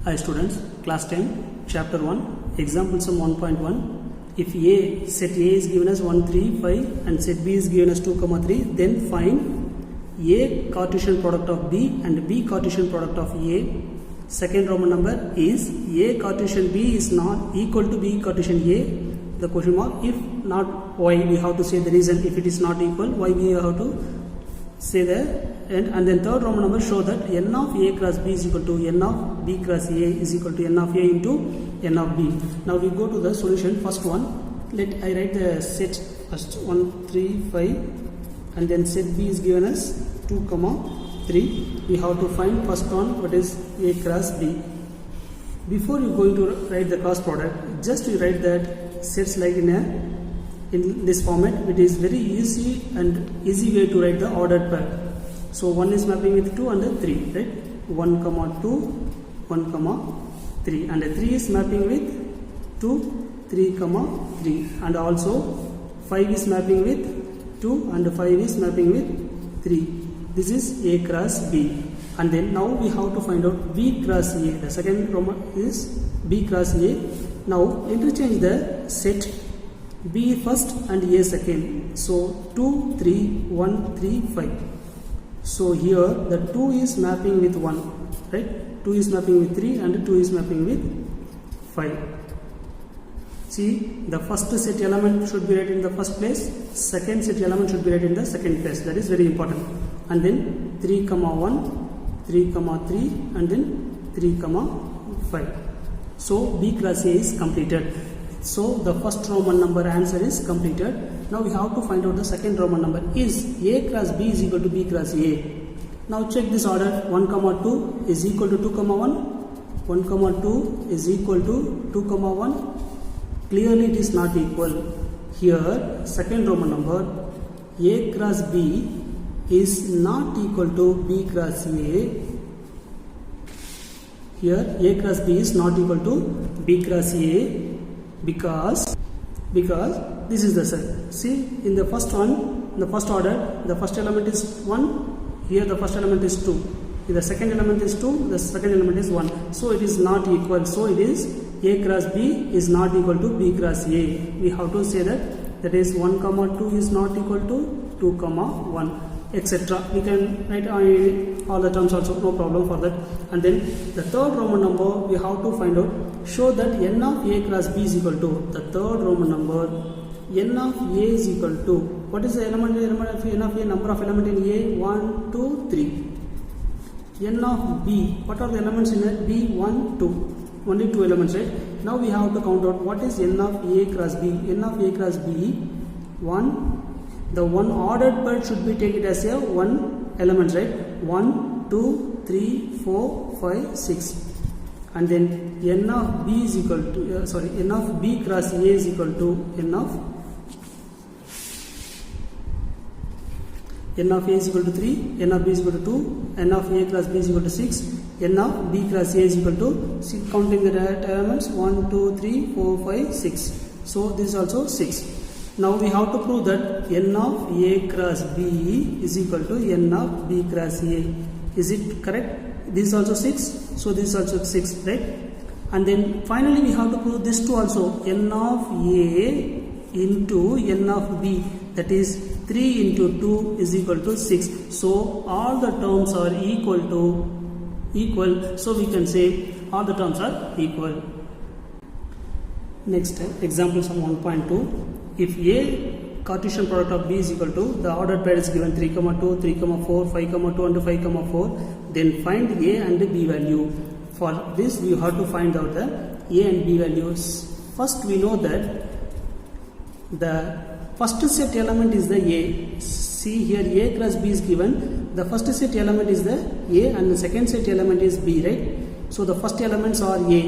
Hi students, class 10, chapter 1, example sum 1.1. If A, set A is given as 1, 3, 5 and set B is given as 2, 3, then find A Cartesian product of B and B Cartesian product of A. Second Roman number is A Cartesian B is not equal to B Cartesian A. The question mark, if not, why we have to say the reason. If it is not equal, why we have to say the and then third Roman number show that n of A cross B is equal to n of B cross A is equal to n of A into n of B. Now we go to the solution. First one, I write the set first 1, 3, 5 and then set B is given as 2, 3. We have to find first one, what is A cross B. Before you going to write the cross product, just you write that sets like in this format. It is very easy way to write the ordered pair. So 1 is mapping with 2 and 3, right? 1, 2, 1, 3 and 3 is mapping with 2, 3, 3 and also 5 is mapping with 2 and 5 is mapping with 3. This is A cross B. And then now we have to find out B cross A. The second Roman is B cross A. Now interchange the set B first and A second. So 2, 3, 1, 3, 5. So here the 2 is mapping with 1, right? 2 is mapping with 3 and 2 is mapping with 5. See, the first set element should be right in the first place, second set element should be right in the second place. That is very important. And then 3, 1, 3, 3 and then 3, 5. So B cross A is completed. So the first Roman number answer is completed. Now we have to find out the second Roman number. Is A cross B is equal to B cross A? Now check this order. 1, 2 is equal to 2, 1. 1, 2 is equal to 2, 1. Clearly it is not equal. Here second Roman number A cross B is not equal to B cross A. Here A cross B is not equal to B cross A because this is the set. See, in the first one, the first order, the first element is 1, here the first element is 2. If the second element is 2, the second element is 1. So it is not equal. So it is A cross B is not equal to B cross A. We have to say that is 1, 2 is not equal to 2, 1, etc. We can write all the terms also, no problem for that. And then the third Roman number we have to find out. Show that n of A cross B is equal to the third Roman number. N of A is equal to, what is the element of n of A, number of element in A? 1, 2, 3. N of B, what are the elements in it? B, 1, 2. Only 2 elements, right? Now we have to count out what is n of A cross B. N of A cross B, 1. The one ordered pair should be taken as a 1 element, right? 1, 2, 3, 4, 5, 6. And then n of B is equal to, n of B cross A is equal to n of A is equal to 3, n of B is equal to 2, n of A cross B is equal to 6, n of B cross A is equal to, counting the elements 1, 2, 3, 4, 5, 6. So this is also 6. Now we have to prove that n of A cross B is equal to n of B cross A. Is it correct? This is also 6. So this is also 6, right? And then finally we have to prove this too also. N of A into n of B, that is 3 into 2 is equal to 6. So all the terms are equal. So we can say all the terms are equal. Next example sum 1.2. If A Cartesian product of B is equal to, the ordered pair is given 3, 2, 3, 4, 5, 2 and 5, 4, then find A and B value. For this we have to find out the A and B values. First we know that the first set element is the A. See here A cross B is given. The first set element is the A and the second set element is B, right? So the first elements are A.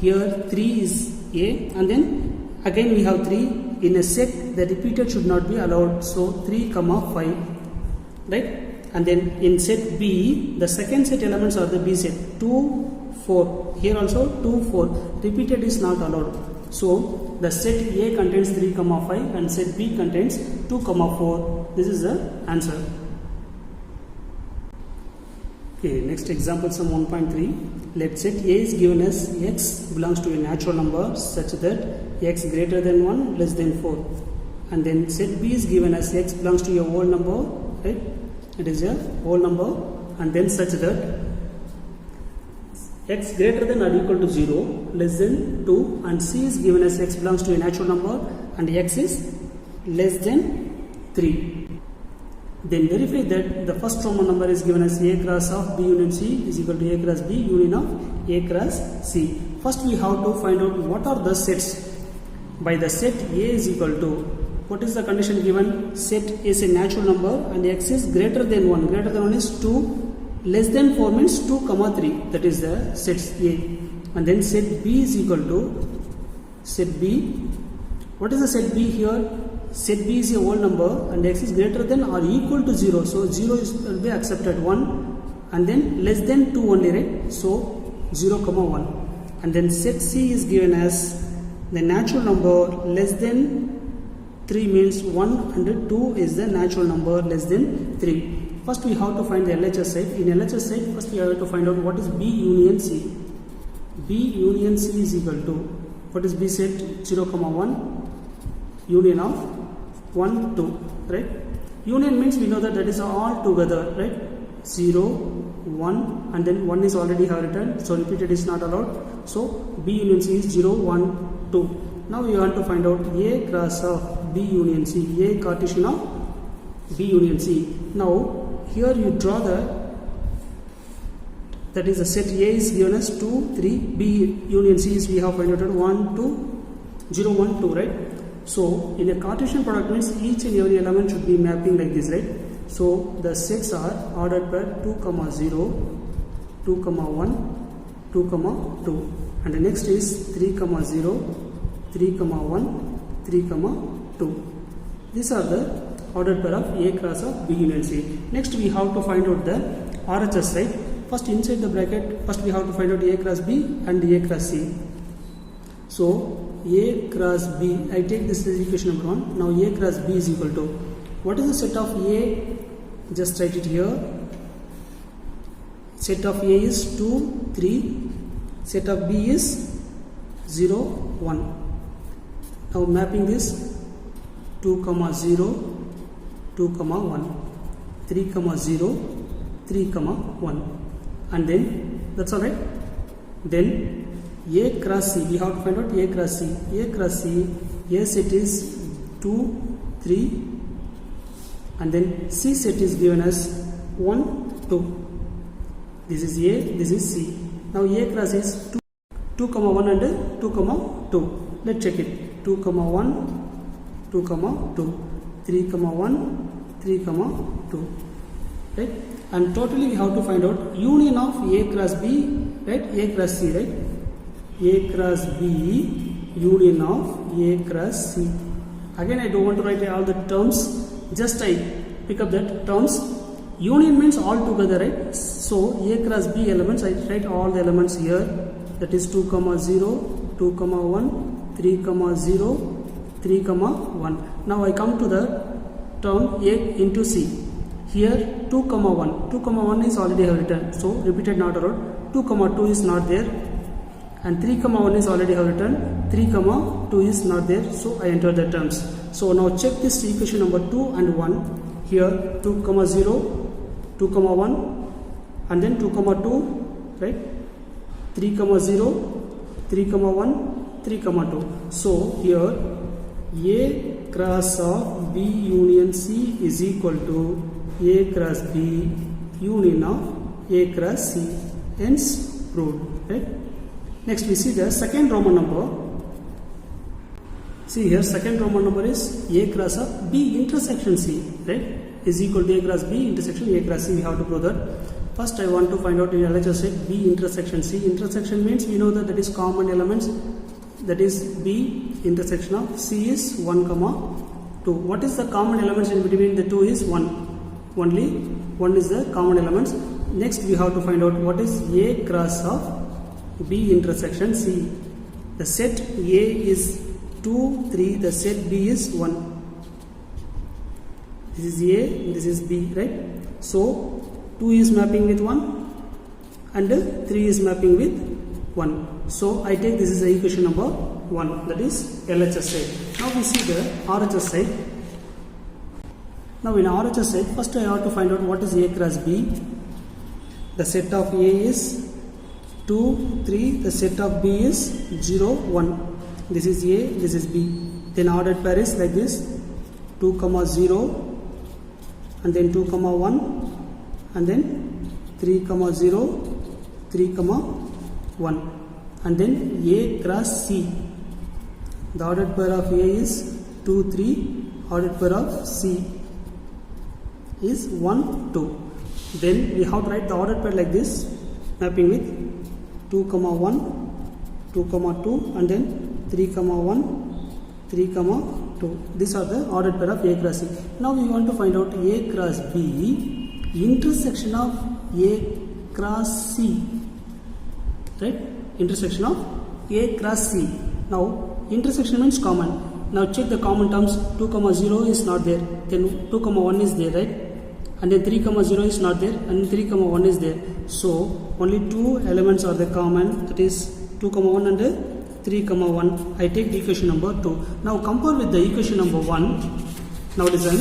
Here 3 is A and then again we have 3. In a set the repeated should not be allowed. So 3, 5, right? And then in set B the second set elements are the B set 2, 4. Here also 2, 4. Repeated is not allowed. So the set A contains 3, 5 and set B contains 2, 4. This is the answer. Okay, next example sum 1.3. let set A is given as x belongs to a natural number such that x greater than 1 less than 4, and then set B is given as x belongs to a whole number, right? It is a whole number, and then such that x greater than or equal to 0 less than 2, and C is given as x belongs to a natural number and x is less than 3. Then verify that the first Roman number is given as A cross of B union C is equal to A cross B union of A cross C. First we have to find out what are the sets. By the set A is equal to, what is the condition given? Set is a natural number and x is greater than 1. Greater than 1 is 2, less than 4 means 2 comma 3. That is the set A. And then set B is equal to set B. What is the set B here? Set B is a whole number and x is greater than or equal to 0. So 0 will be accepted, 1, and then less than 2 only, right? So 0 comma 1. And then set C is given as the natural number less than 3 means 1 and 2 is the natural number less than 3. First we have to find the LHS set. In LHS set, first we have to find out what is B union C. B union C is equal to, what is B set? 0 comma 1 union of 1, 2, right? Union means we know that is all together, right? 0, 1, and then 1 is already have written, so repeated is not allowed. So B union C is 0, 1, 2. Now we want to find out A cross of B union C, A Cartesian of B union C. Now here you draw that is the set A is given as 2, 3, B union C is we have found out 1, 2, 0, 1, 2, right? So in a Cartesian product means each and every element should be mapping like this, right? So the sets are ordered by 2, 0, 2, 1, 2, 2, and the next is 3, 0, 3, 1, 3, 2. These are the ordered pair of A cross of B union C. Next we have to find out the RHS, right? First inside the bracket, first we have to find out A cross B and A cross C. So A cross B, I take this as equation number 1. Now A cross B is equal to, what is the set of A? Just write it here. Set of A is 2, 3. Set of B is 0, 1. Now mapping this 2, 0, 2, 1, 3, 0, 3, 1, and then that's all right. Then A cross C, we have to find out A cross C. A cross C, A set is 2, 3, and then C set is given as 1, 2. This is A, this is C. Now A cross is 2, 1 and 2, 2. Let's check it. 2, 1, 2, 2, 3, 1, 3, 2. Right? And totally we have to find out union of A cross B, right? A cross C, right? A cross B union of A cross C. Again I don't want to write all the terms, just I pick up that terms. Union means all together, right? So A cross B elements, I write all the elements here. That is 2, 0, 2, 1, 3, 0, 3, 1. Now I come to the term A into C. Here 2, 1. 2, 1 is already have written. So repeated not allowed. 2, 2 is not there. And 3, 1 is already have written. 3, 2 is not there. So I enter the terms. So now check this equation number 2 and 1. Here 2, 0, 2, 1, and then 2, 2, right? 3, 0, 3, 1, 3, 2. So here A cross of B union C is equal to A cross B union of A cross C. Hence proved, right? Next we see the second Roman number. See here second Roman number is A cross of B intersection C, right? Is equal to A cross B intersection A cross C. We have to prove that. First I want to find out in LHS set B intersection C. Intersection means we know that is common elements. That is B intersection of C is 1, 2. What is the common elements in between the two is 1. Only 1 is the common elements. Next we have to find out what is A cross of B intersection C. The set A is 2, 3. The set B is 1. This is A, this is B, right? So 2 is mapping with 1 and 3 is mapping with 1. So I take this is the equation number 1, that is LHS side. Now we see the RHS side. Now in RHS side, first I have to find out what is A cross B. The set of A is 2, 3, the set of B is 0, 1. This is A, this is B. Then ordered pair is like this, 2, 0, and then 2, 1, and then 3, 0, 3, 1, and then A cross C. The ordered pair of A is 2, 3, ordered pair of C is 1, 2. Then we have to write the ordered pair like this, mapping with 2, 1, 2, 2, and then 3, 1, 3, 2. These are the ordered pair of A cross C. Now we want to find out A cross B, intersection of A cross C. Right? Intersection of A cross C. Now intersection means common. Now check the common terms. 2, 0 is not there. Then 2, 1 is there, right? And then 3, 0 is not there, and 3, 1 is there. So only 2 elements are the common, that is 2, 1 and 3, 1. I take the equation number 2. Now compare with the equation number 1. Now listen.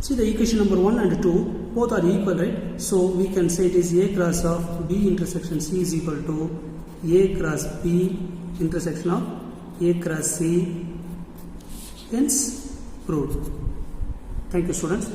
See the equation number 1 and 2, both are equal, right? So we can say it is A cross of B intersection C is equal to A cross B intersection of A cross C. Hence proved. Thank you, students.